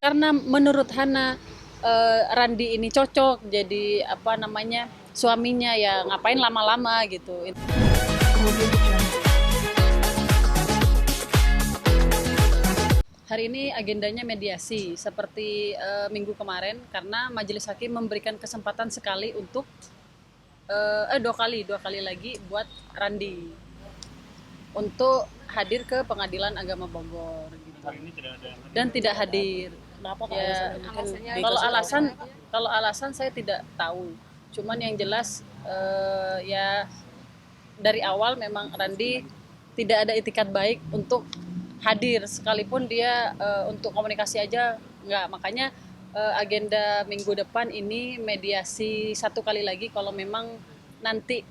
Karena menurut Hana Randi ini cocok jadi apa namanya suaminya, ya ngapain lama-lama gitu. Hari ini agendanya mediasi seperti minggu kemarin, karena majelis hakim memberikan kesempatan sekali untuk dua kali lagi buat Randi untuk hadir ke Pengadilan Agama Bogor gitu. Hari ini tidak ada. Dan tidak hadir. Kenapa Pak? Ya, Alasannya kalau alasan saya tidak tahu. Cuman yang jelas ya dari awal memang Randi tidak ada itikat baik untuk hadir, sekalipun dia untuk komunikasi aja nggak. Makanya agenda minggu depan ini mediasi satu kali lagi. Kalau memang nanti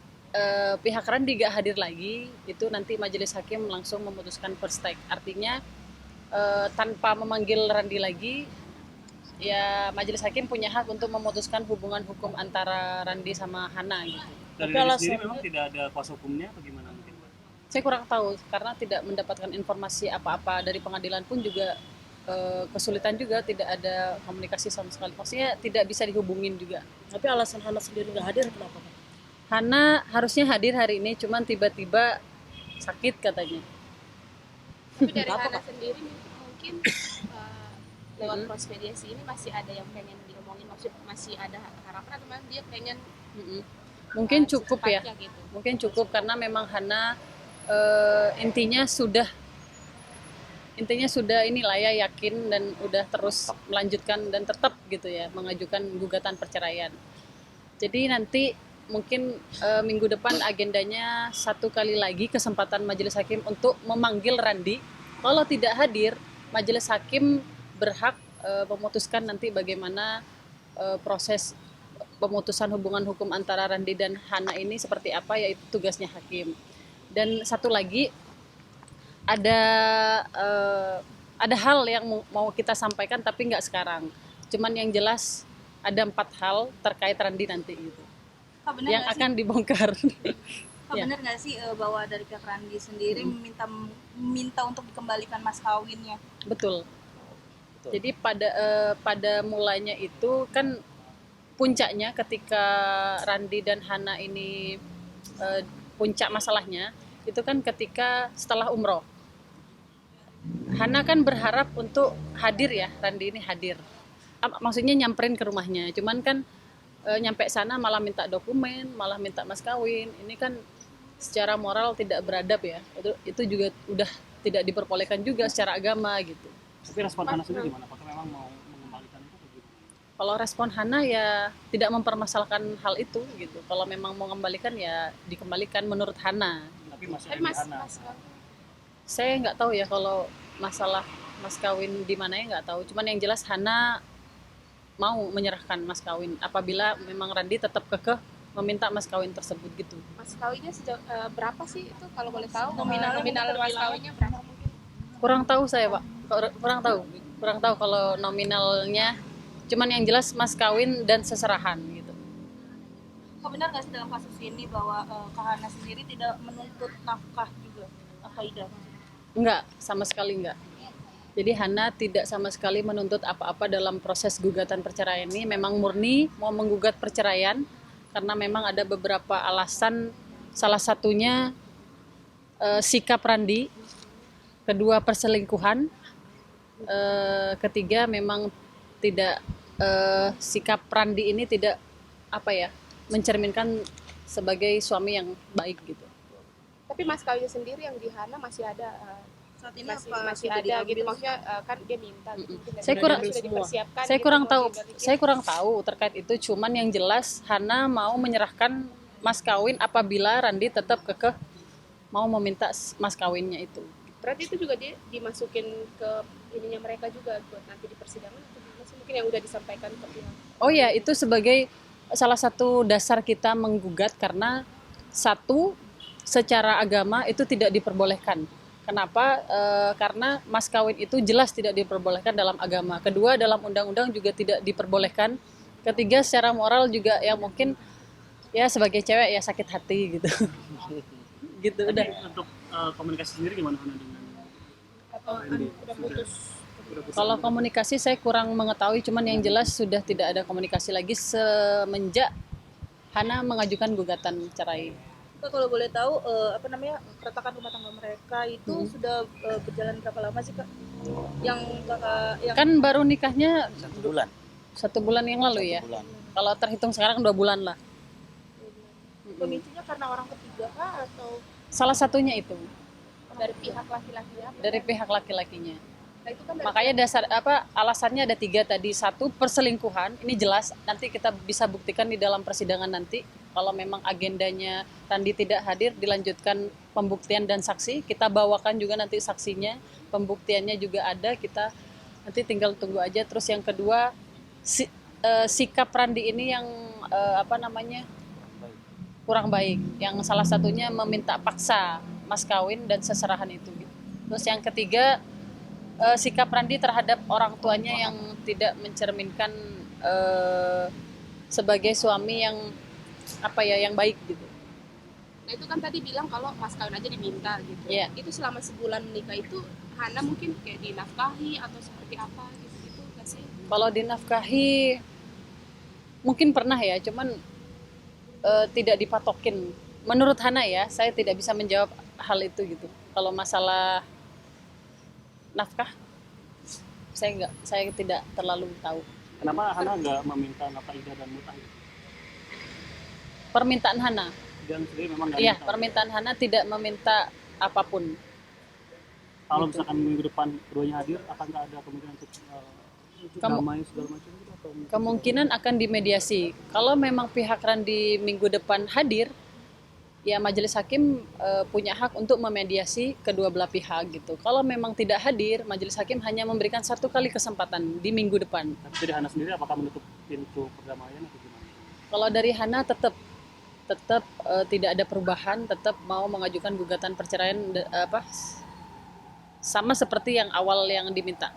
pihak Randi nggak hadir lagi, itu nanti majelis hakim langsung memutuskan first take. Artinya tanpa memanggil Randi lagi, ya majelis hakim punya hak untuk memutuskan hubungan hukum antara Randi sama Hana gitu. Dari Randi sendiri memang tidak ada kuasa hukumnya atau gimana mungkin? Saya kurang tahu karena tidak mendapatkan informasi apa-apa dari pengadilan pun juga kesulitan juga, tidak ada komunikasi sama sekali. Maksudnya tidak bisa dihubungin juga. Tapi alasan Hana sendiri nggak hadir kenapa Pak? Hana harusnya hadir hari ini, cuman tiba-tiba sakit katanya. Tapi dari Hana sendiri mungkin lewat proses mediasi ini masih ada yang pengen diomongin, maksud masih ada harapan atau memang dia pengen Mungkin cukup ya, gitu. mungkin cukup karena memang Hana intinya sudah inilah ya, yakin dan udah terus melanjutkan dan tetap gitu ya mengajukan gugatan perceraian. Jadi nanti mungkin minggu depan agendanya satu kali lagi kesempatan majelis hakim untuk memanggil Randi. Kalau tidak hadir, majelis hakim berhak memutuskan nanti bagaimana proses pemutusan hubungan hukum antara Randi dan Hana ini seperti apa, yaitu tugasnya hakim. Dan satu lagi, ada hal yang mau kita sampaikan tapi nggak sekarang. Cuman yang jelas ada 4 hal terkait Randi nanti gitu. Yang akan dibongkar. Ya. Benar nggak sih bahwa dari pihak Randi sendiri meminta untuk dikembalikan mas kawinnya? Betul. Jadi pada mulanya itu kan puncaknya ketika Randi dan Hana ini puncak masalahnya itu kan ketika setelah umroh. Hana kan berharap untuk hadir ya, Randi ini hadir. Maksudnya nyamperin ke rumahnya. Cuman kan nyampe sana malah minta dokumen, malah minta mas kawin. Ini kan secara moral tidak beradab ya. Itu juga udah tidak diperbolehkan juga secara agama gitu. Tapi respon Hana sendiri gimana? Apakah memang mau mengembalikan itu atau gimana? Kalau respon Hana ya tidak mempermasalahkan hal itu gitu. Kalau memang mau mengembalikan ya dikembalikan menurut Hana. Tapi masih ada di Hana. Saya nggak tahu ya kalau masalah mas kawin di mana ya, nggak tahu. Cuman yang jelas Hana mau menyerahkan mas kawin apabila memang Randi tetap kekeh meminta mas kawin tersebut gitu. Mas kawinnya berapa sih itu kalau boleh tahu? Nominal mas kawinnya berapa mungkin? Kurang tahu saya Pak, kurang tahu kalau nominalnya. Cuman yang jelas mas kawin dan seserahan gitu. Benar nggak sih dalam kasus ini bahwa Kak Hana sendiri tidak menuntut nafkah juga, Faidah? Enggak, sama sekali enggak. Jadi Hana tidak sama sekali menuntut apa-apa dalam proses gugatan perceraian ini. Memang murni mau menggugat perceraian karena memang ada beberapa alasan. Salah satunya sikap Randi, kedua perselingkuhan, ketiga memang tidak sikap Randi ini tidak mencerminkan sebagai suami yang baik gitu. Tapi mas kawinnya sendiri yang di Hana masih ada saat ini masih ada gitu, maksudnya kan dia minta gitu. Saya kurang tahu terkait itu. Cuman yang jelas Hana mau menyerahkan mas kawin apabila Randi tetap kekeh mau meminta mas kawinnya itu. Berarti itu juga dia dimasukin ke ininya mereka juga buat nanti di persidangan atau masih mungkin yang udah disampaikan ke pihak? Oh ya, itu sebagai salah satu dasar kita menggugat karena satu, secara agama itu tidak diperbolehkan. Kenapa? Karena mas kawin itu jelas tidak diperbolehkan dalam agama. Kedua, dalam undang-undang juga tidak diperbolehkan. Ketiga, secara moral juga ya mungkin ya sebagai cewek ya sakit hati gitu. Gitu udah. Untuk komunikasi sendiri gimana Hana dengan atau udah putus Udah putus. Kalau komunikasi saya kurang mengetahui, cuman yang jelas sudah tidak ada komunikasi lagi semenjak Hana mengajukan gugatan cerai. Kak, kalau boleh tahu apa namanya keretakan rumah tangga mereka itu sudah berjalan berapa lama sih Kak? Yang Kakak yang Kan baru nikahnya 1 bulan. 1 bulan yang lalu ya. 1 bulan. Kalau terhitung sekarang 2 bulan lah. pemicunya karena orang ketiga kah atau Salah satunya itu Dari pihak laki-laki apa? dari pihak laki-lakinya. Nah, itu kan dari Makanya dasar alasannya ada 3 tadi. 1, perselingkuhan. Ini jelas nanti kita bisa buktikan di dalam persidangan nanti. Kalau memang agendanya Randi tidak hadir, dilanjutkan pembuktian dan saksi. Kita bawakan juga nanti saksinya, pembuktiannya juga ada. Kita nanti tinggal tunggu aja. Terus yang kedua, sikap Randi ini yang kurang baik. Yang salah satunya meminta paksa mas kawin dan seserahan itu. Terus yang ketiga, sikap Randi terhadap orang tuanya yang tidak mencerminkan sebagai suami yang yang baik gitu. Nah, itu kan tadi bilang kalau mas kawin aja diminta gitu. Iya. Itu selama sebulan menikah itu Hana mungkin kayak dinafkahi atau seperti apa gitu nggak sih? Kalau dinafkahi mungkin pernah ya, cuman tidak dipatokin. Menurut Hana ya, saya tidak bisa menjawab hal itu gitu. Kalau masalah nafkah, saya tidak terlalu tahu. Kenapa Hana nggak meminta nafkah Ida dan Mutah? Permintaan Hana, Dan sendiri memang nggak iya minta. permintaan Hana tidak meminta apapun. Kalau misalkan minggu depan keduanya hadir, akan nggak ada kemungkinan untuk damai segala macam gitu atau Kemungkinan akan dimediasi. Kalau memang pihak Randi minggu depan hadir, ya majelis hakim punya hak untuk memediasi kedua belah pihak gitu. Kalau memang tidak hadir, majelis hakim hanya memberikan 1 kali kesempatan di minggu depan. Tapi dari Hana sendiri apakah menutup pintu perdamaian atau gimana? Kalau dari Hana tetap tidak ada perubahan, tetap mau mengajukan gugatan perceraian sama seperti yang awal yang diminta.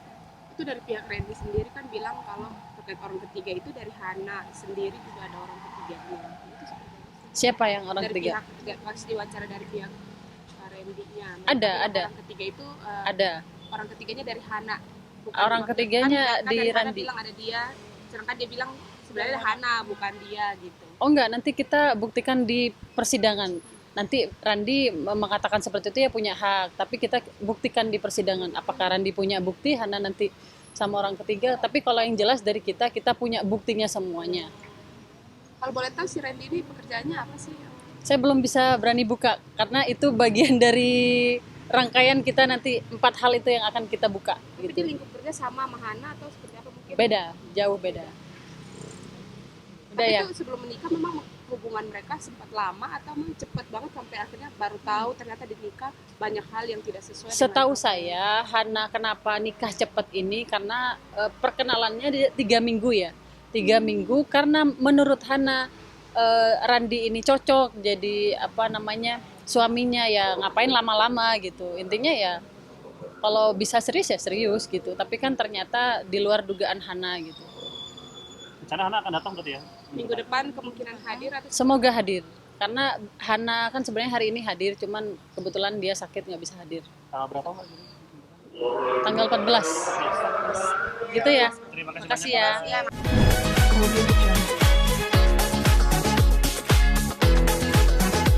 Itu dari pihak Randy sendiri kan bilang kalau terkait orang ketiga itu dari Hana sendiri juga ada orang ketiganya. Itu seperti apa sih? Siapa yang orang Dari ketiga? pihak ketiga pas diwawancara dari pihak Randy-nya. Ada. Orang ketiga itu Ada. orang ketiganya dari Hana. Orang ketiganya kan di dari Hana Randi. bilang ada dia, sedangkan dia bilang sebenarnya Hana bukan dia gitu. Oh enggak, nanti kita buktikan di persidangan. Nanti Randi mengatakan seperti itu ya punya hak, tapi kita buktikan di persidangan. Apakah Randi punya bukti, Hana nanti sama orang ketiga. Tapi kalau yang jelas dari kita punya buktinya semuanya. Kalau boleh tahu si Randy ini pekerjaannya apa sih? Saya belum bisa berani buka, karena itu bagian dari rangkaian kita nanti 4 hal itu yang akan kita buka. Tapi Gitu. dia lingkup kerja sama Hana atau seperti apa mungkin? Beda, jauh beda. Udah Tapi ya? itu sebelum menikah memang hubungan mereka sempat lama atau memang cepat banget sampai akhirnya baru tahu ternyata di nikah banyak hal yang tidak sesuai. Setahu dengan saya, Hana kenapa nikah cepat ini karena perkenalannya 3 minggu ya. 3 minggu karena menurut Hana Randi ini cocok jadi suaminya, ya ngapain lama-lama gitu. Intinya ya kalau bisa serius ya serius gitu. Tapi kan ternyata di luar dugaan Hana gitu. Rencana Hana akan datang berarti ya? minggu depan kemungkinan hadir atau Semoga hadir. Karena Hana kan sebenarnya hari ini hadir, cuman kebetulan dia sakit nggak bisa hadir. Tanggal berapa Mbak? Tanggal 14. Gitu ya. Terima kasih Makasih banyak, ya. Mbak.